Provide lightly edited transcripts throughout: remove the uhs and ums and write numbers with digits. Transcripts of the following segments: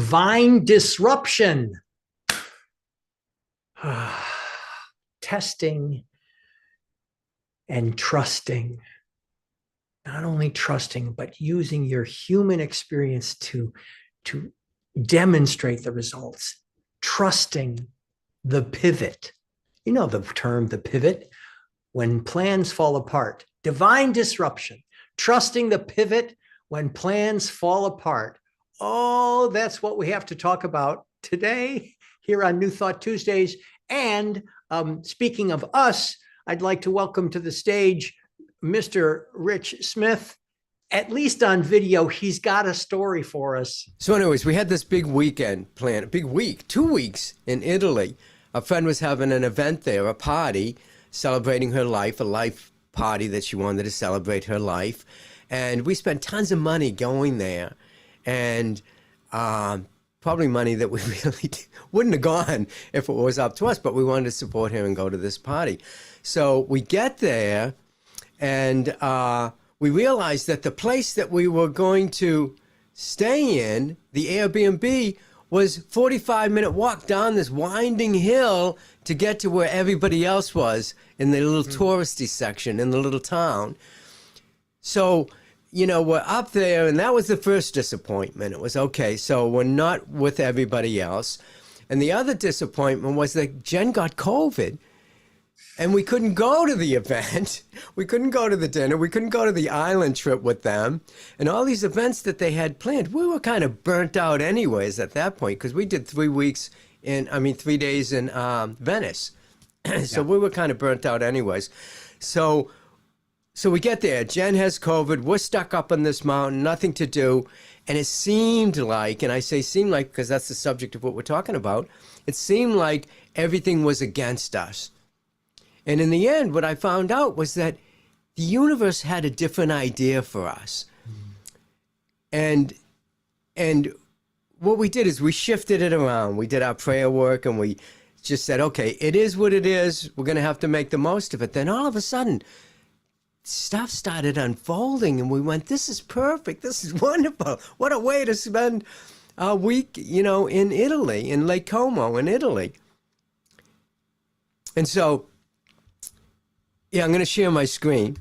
divine disruption. Testing and trusting. Not only trusting, but using your human experience to demonstrate the results. Trusting the pivot. You know the term, the pivot, when plans fall apart. Divine disruption. Trusting the pivot when plans fall apart. Oh, that's what we have to talk about today here on New Thought Tuesdays. And speaking of us, I'd like to welcome to the stage Mr. Rich Smith. At least on video, he's got a story for us. So anyways, we had this big weekend planned, a big week, 2 weeks in Italy. A friend was having an event there, a party, celebrating her life, a life party that she wanted to celebrate her life. And we spent tons of money going there. And probably money that we really wouldn't have gone if it was up to us, but we wanted to support her and go to this party. So we get there, and we realized that the place that we were going to stay in, the Airbnb, was 45-minute walk down this winding hill to get to where everybody else was in the little touristy section in the little town. So, you know, we're up there, and that was the first disappointment. It was, okay, so we're not with everybody else. And the other disappointment was that Jen got COVID, and we couldn't go to the event. We couldn't go to the dinner. We couldn't go to the island trip with them. And all these events that they had planned, we were kind of burnt out anyways at that point, because we did 3 days in Venice. So we were kind of burnt out anyways. So we get there. Jen has COVID. We're stuck up on this mountain, nothing to do. And it seemed like, and I say seemed like because that's the subject of what we're talking about, it seemed like everything was against us. And in the end, what I found out was that the universe had a different idea for us. And what we did is we shifted it around. We did our prayer work, and we just said, okay, it is what it is. We're going to have to make the most of it. Then all of a sudden, stuff started unfolding, and we went, this is perfect. This is wonderful. What a way to spend a week, you know, in Italy, in Lake Como in Italy. And so, yeah, I'm going to share my screen.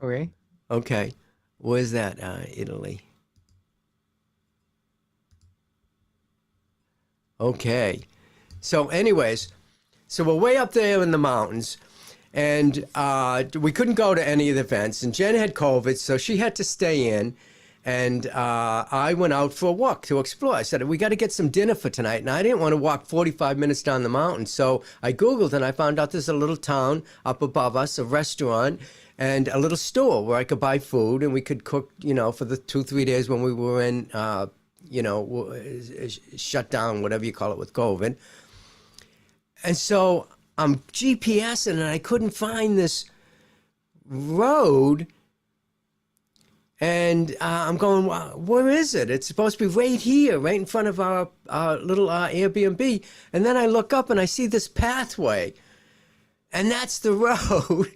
Okay. Okay. Where's that? Italy. Okay. So anyways, so we're way up there in the mountains, and we couldn't go to any of the events, and Jen had COVID, so she had to stay in, and I went out for a walk to explore. I said, we got to get some dinner for tonight, and I didn't want to walk 45 minutes down the mountain, so I Googled, and I found out there's a little town up above us, a restaurant, and a little store where I could buy food, and we could cook, you know, for the 2-3 days when we were in, you know, shut down, whatever you call it, with COVID. And so I'm GPSing, and I couldn't find this road. And I'm going, where is it? It's supposed to be right here, right in front of our little Airbnb. And then I look up, and I see this pathway. And that's the road.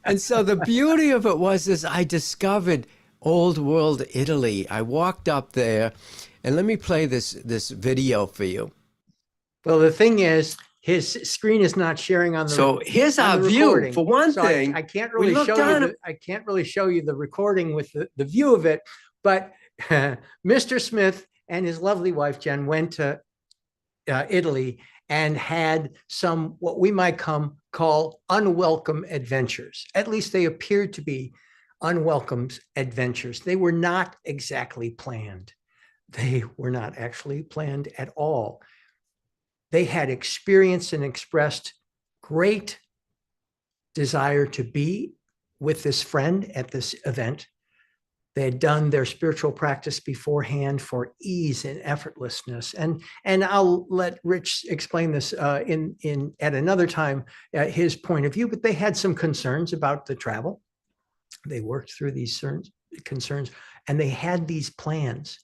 And so the beauty of it was I discovered Old World Italy. I walked up there. And let me play this video for you. Well, the thing is, his screen is not sharing on the. So here's our view. Recording. For one so thing, I can't really show you. I can't really show you the recording with the view of it. But Mr. Smith and his lovely wife Jen went to Italy and had some what we might call unwelcome adventures. At least they appeared to be unwelcome adventures. They were not exactly planned. They were not actually planned at all. They had experienced and expressed great desire to be with this friend at this event. They had done their spiritual practice beforehand for ease and effortlessness. And I'll let Rich explain this at another time, his point of view, but they had some concerns about the travel. They worked through these concerns, and they had these plans.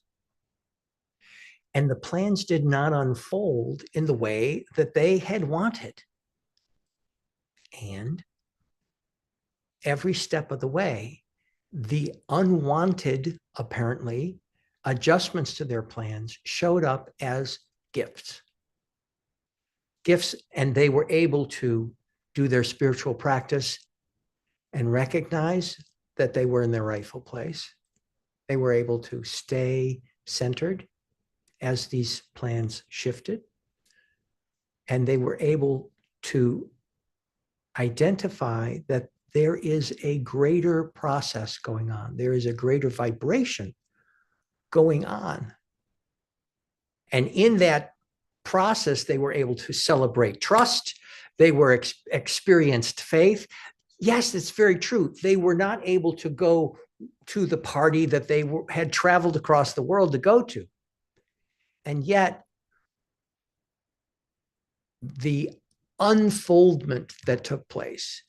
And the plans did not unfold in the way that they had wanted. And every step of the way, the unwanted, apparently, adjustments to their plans showed up as gifts. Gifts, and they were able to do their spiritual practice and recognize that they were in their rightful place. They were able to stay centered as these plans shifted. And they were able to identify that there is a greater process going on. There is a greater vibration going on. And in that process, they were able to celebrate trust. They were experienced faith. Yes, it's very true. They were not able to go to the party that they had traveled across the world to go to. And yet, the unfoldment that took place,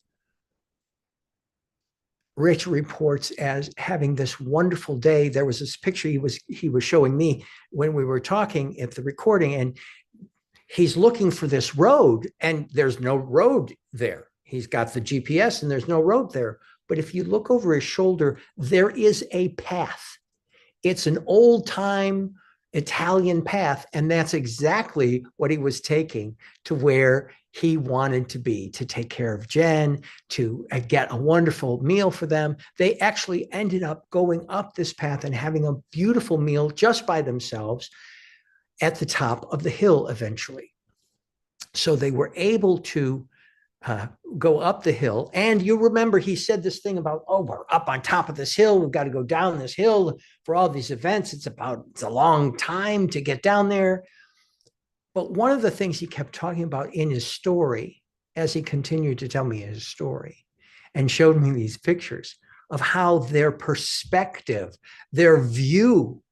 Rich reports as having this wonderful day. There was this picture he was showing me when we were talking at the recording, and he's looking for this road, and there's no road there. He's got the GPS, and there's no road there. But if you look over his shoulder, there is a path. It's an old-time Italian path, and that's exactly what he was taking to where he wanted to be, to take care of Jen, to get a wonderful meal for them. They actually ended up going up this path and having a beautiful meal just by themselves at the top of the hill eventually. So they were able to go up the hill. And you remember he said this thing about, oh, we're up on top of this hill. We've got to go down this hill for all these events. It's a long time to get down there. But one of the things he kept talking about in his story, as he continued to tell me his story and showed me these pictures of how their perspective, their view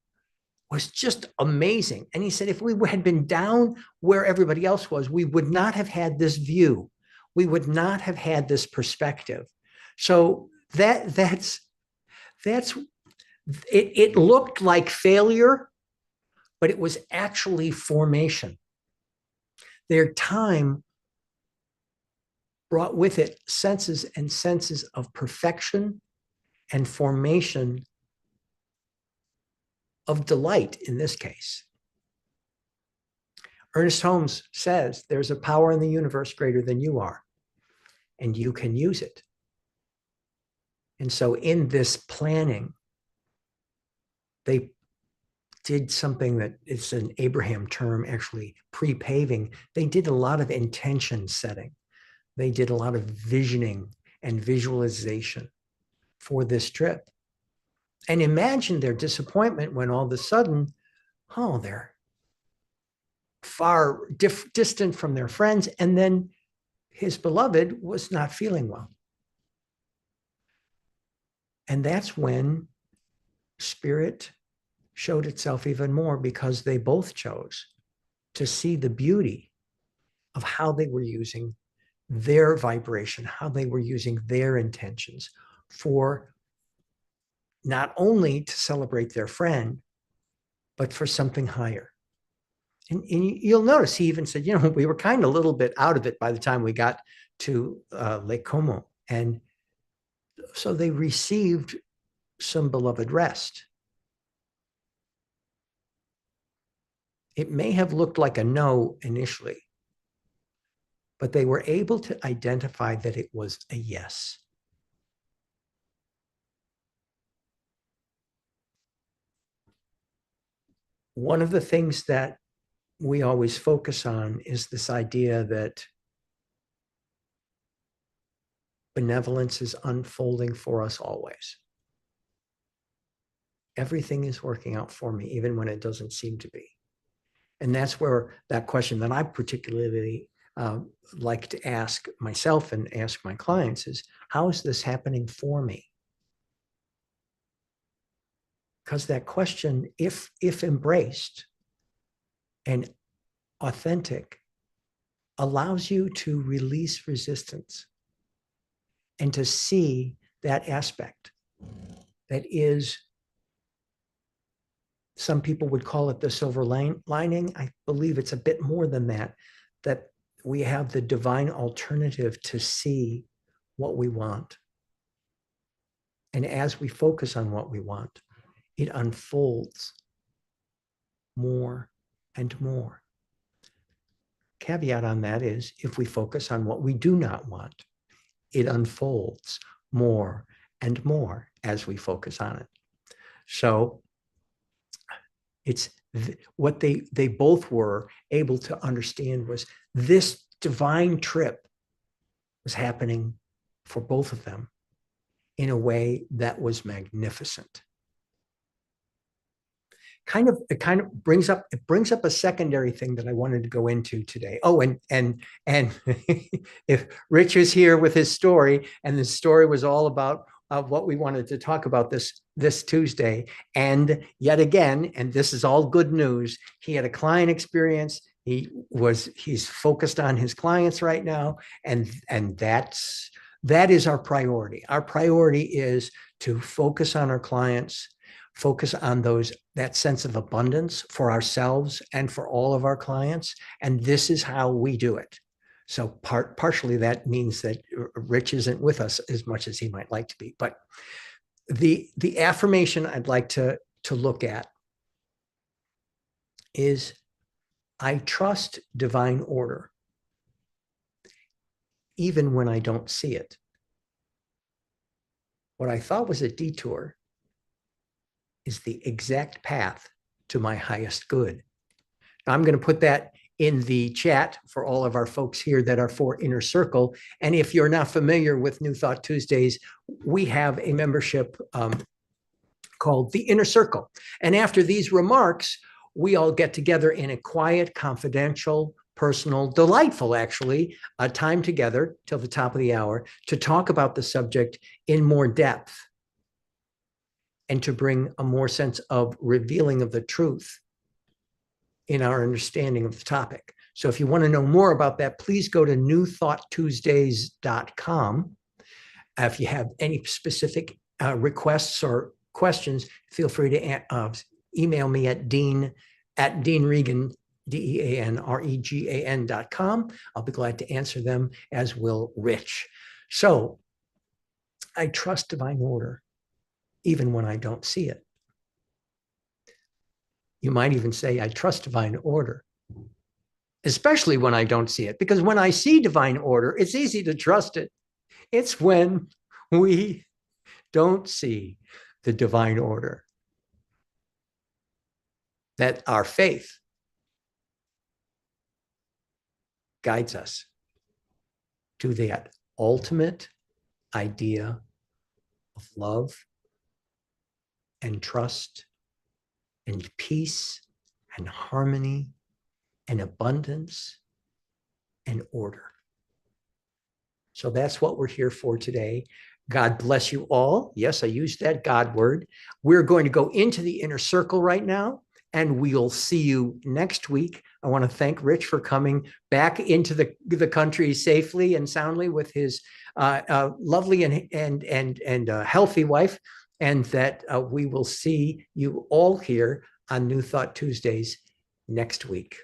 was just amazing. And he said, if we had been down where everybody else was, we would not have had this view. We would not have had this perspective. So that's it looked like failure, but it was actually formation. Their time brought with it senses and senses of perfection and formation of delight in this case. Ernest Holmes says there's a power in the universe greater than you are, and you can use it. And so in this planning, they did something that it's an Abraham term, actually, pre-paving. They did a lot of intention setting. They did a lot of visioning and visualization for this trip. And imagine their disappointment when all of a sudden, oh, they're far distant from their friends. And then his beloved was not feeling well. And that's when spirit showed itself even more, because they both chose to see the beauty of how they were using their vibration, how they were using their intentions for not only to celebrate their friend, but for something higher. And you'll notice he even said, we were kind of a little bit out of it by the time we got to Lake Como. And so they received some beloved rest. It may have looked like a no initially, but they were able to identify that it was a yes. One of the things that we always focus on is this idea that benevolence is unfolding for us always. Everything is working out for me, even when it doesn't seem to be. And that's where that question that I particularly like to ask myself and ask my clients is, how is this happening for me? Because that question, if embraced and authentic, allows you to release resistance and to see that aspect that is, some people would call it the silver lining. I believe it's a bit more than that, that we have the divine alternative to see what we want. And as we focus on what we want, it unfolds more and more. Caveat on that is if we focus on what we do not want, it unfolds more and more as we focus on it. So it's what they both were able to understand was this divine trip was happening for both of them in a way that was magnificent. It kind of brings up a secondary thing that I wanted to go into today. Oh, and if Rich is here with his story, and the story was all about what we wanted to talk about this Tuesday, and yet again, and this is all good news, he had a client experience. He's focused on his clients right now, and that is our priority. Our priority is to focus on our clients, focus on that sense of abundance for ourselves and for all of our clients. And this is how we do it. So partially that means that Rich isn't with us as much as he might like to be. But the affirmation I'd like to look at is, I trust divine order, even when I don't see it. What I thought was a detour is the exact path to my highest good. Now, I'm going to put that in the chat for all of our folks here that are for Inner Circle. And if you're not familiar with New Thought Tuesdays, we have a membership called the Inner Circle. And after these remarks, we all get together in a quiet, confidential, personal, delightful, actually, time together till the top of the hour to talk about the subject in more depth and to bring a more sense of revealing of the truth in our understanding of the topic. So if you want to know more about that, please go to newthoughttuesdays.com. If you have any specific requests or questions, feel free to email me at deanregan, DeanRegan.com. I'll be glad to answer them, as will Rich. So I trust divine order, even when I don't see it. You might even say, I trust divine order, especially when I don't see it, because when I see divine order, it's easy to trust it. It's when we don't see the divine order that our faith guides us to that ultimate idea of love and trust and peace and harmony and abundance and order. So that's what we're here for today. God bless you all. Yes, I used that God word. We're going to go into the Inner Circle right now, and we'll see you next week. I want to thank Rich for coming back into the country safely and soundly with his lovely and healthy wife, and that we will see you all here on New Thought Tuesdays next week.